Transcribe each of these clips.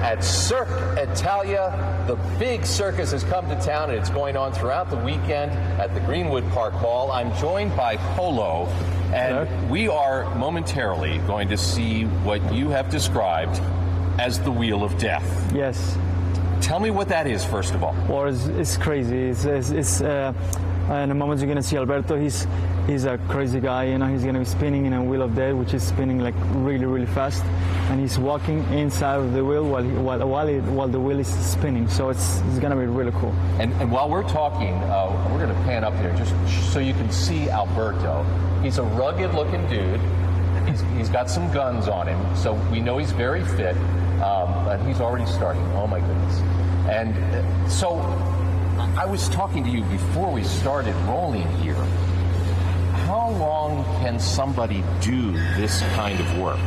at Cirque, Italia. The big circus has come to town, and it's going on throughout the weekend at the Greenwood Park Hall. I'm joined by Polo, and we are momentarily going to see what you have described as the Wheel of Death. Yes. Tell me what that is, first of all. Well, it's crazy. In a moment you're going to see Alberto. He's a crazy guy. You know, he's going to be spinning in a Wheel of Death, which is spinning like really, really fast, and he's walking inside of the wheel while the wheel is spinning. So it's going to be really cool. And while we're talking, we're going to pan up here just so you can see Alberto. He's a rugged-looking dude. He's got some guns on him, so we know he's very fit. And he's already starting. Oh my goodness! And so I was talking to you before we started rolling here. How long can somebody do this kind of work?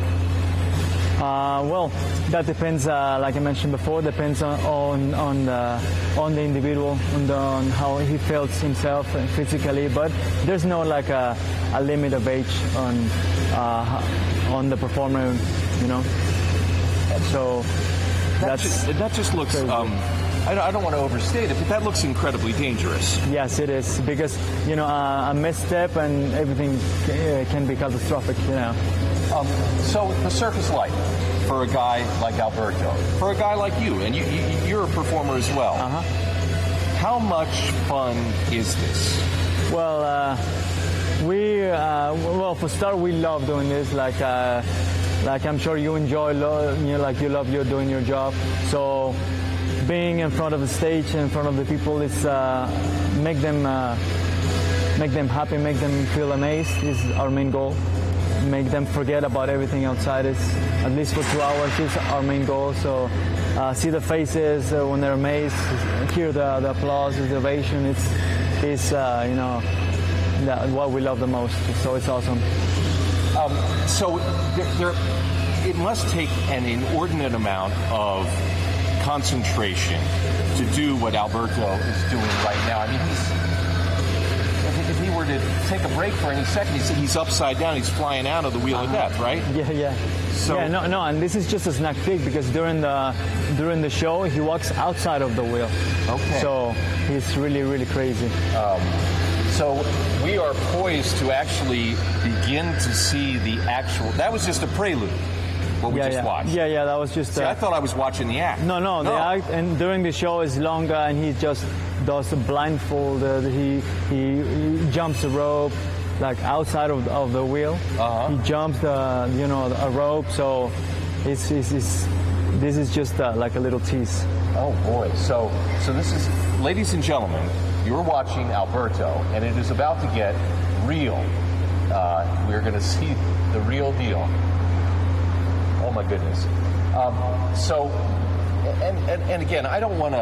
Well, that depends. Like I mentioned before, depends on the individual, on how he feels himself physically. But there's no like a limit of age on the performer, you know. So that just looks. I don't want to overstate it, but that looks incredibly dangerous. Yes, it is, because you know a misstep and everything can be catastrophic. You know. So the circus life for a guy like Alberto, for a guy like you, and you're a performer as well. How much fun is this? Well, well, for start, we love doing this. Like I'm sure you enjoy, you love doing your job. So being in front of the stage, in front of the people, is make them happy, make them feel amazed is our main goal. Make them forget about everything outside. Is at least for 2 hours is our main goal. So see the faces when they're amazed, hear the applause, the ovation. It's you know, what we love the most. So it's awesome. So it must take an inordinate amount of concentration to do what Alberto is doing right now. I mean, if he were to take a break for any second, he's upside down. He's flying out of the Wheel of Death, right? Yeah. So no, and this is just a snack peek, because during the show he walks outside of the wheel. Okay. So he's really, really crazy. So we are poised to actually begin to see the actual. That was just a prelude. What we just watched. Yeah, that was just. See, I thought I was watching the act. No, the act, and during the show is longer, and he just does a blindfold. He jumps the rope, like outside of the wheel. He jumps a rope. So this is just like a little tease. Oh boy! So this is, ladies and gentlemen, you're watching Alberto, and it is about to get real. We're going to see the real deal. Oh my goodness! So, and again, I don't want to.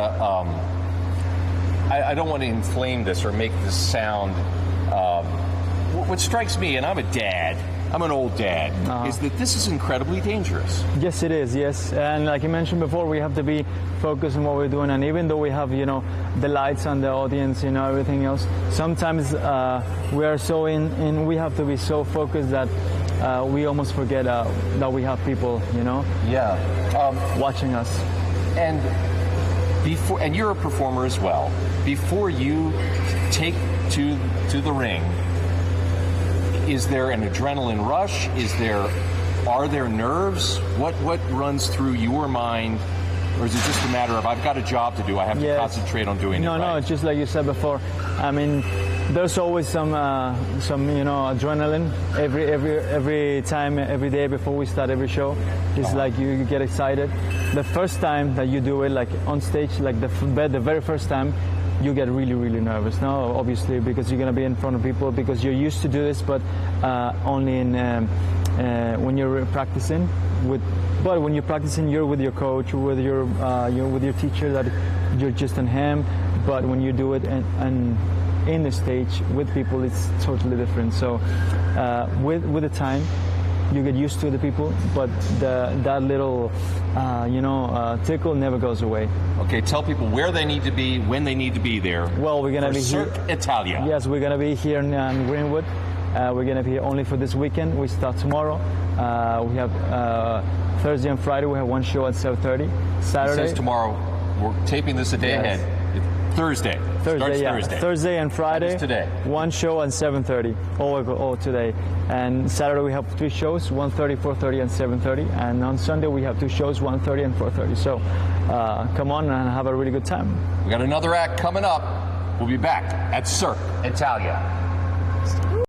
I don't want to inflame this or make this sound. What strikes me, and I'm a dad. I'm an old dad. Is that this is incredibly dangerous? Yes, it is. Yes, and like you mentioned before, we have to be focused on what we're doing. And even though we have, the lights and the audience, everything else, sometimes we are so in. We have to be so focused that we almost forget that we have people, watching us. And you're a performer as well. Before you take to the ring, is there an adrenaline rush? Are there nerves? What runs through your mind? Or is it just a matter of, I've got a job to do, I have to concentrate on doing it right? No, it's just like you said before. I mean, there's always some adrenaline every time, every day before we start every show. It's like you get excited. The first time that you do it, like on stage, like the very first time, you get really, really nervous. Now, obviously, because you're going to be in front of people, because you're used to do this, but only when you're practicing. But when you're practicing, you're with your coach, with your teacher, that you're just on him. But when you do it and in the stage with people, it's totally different. So with the time, you get used to the people, but that little tickle never goes away. Okay, tell people where they need to be, when they need to be there. Well, we're gonna be Cirque, here. Italia. Yes, we're gonna be here in Greenwood, We're going to be here only for this weekend. We start tomorrow. We have Thursday and Friday. We have one show at 7:30. Saturday. It says tomorrow. We're taping this a day ahead. Thursday. Starts yeah. Thursday. Thursday and Friday. Today. One show at 7:30. All today. And Saturday we have 3 shows: 1:30, 4:30, and 7:30. And on Sunday we have 2 shows: 1:30 and 4:30. So come on and have a really good time. We got another act coming up. We'll be back at Cirque, Italia.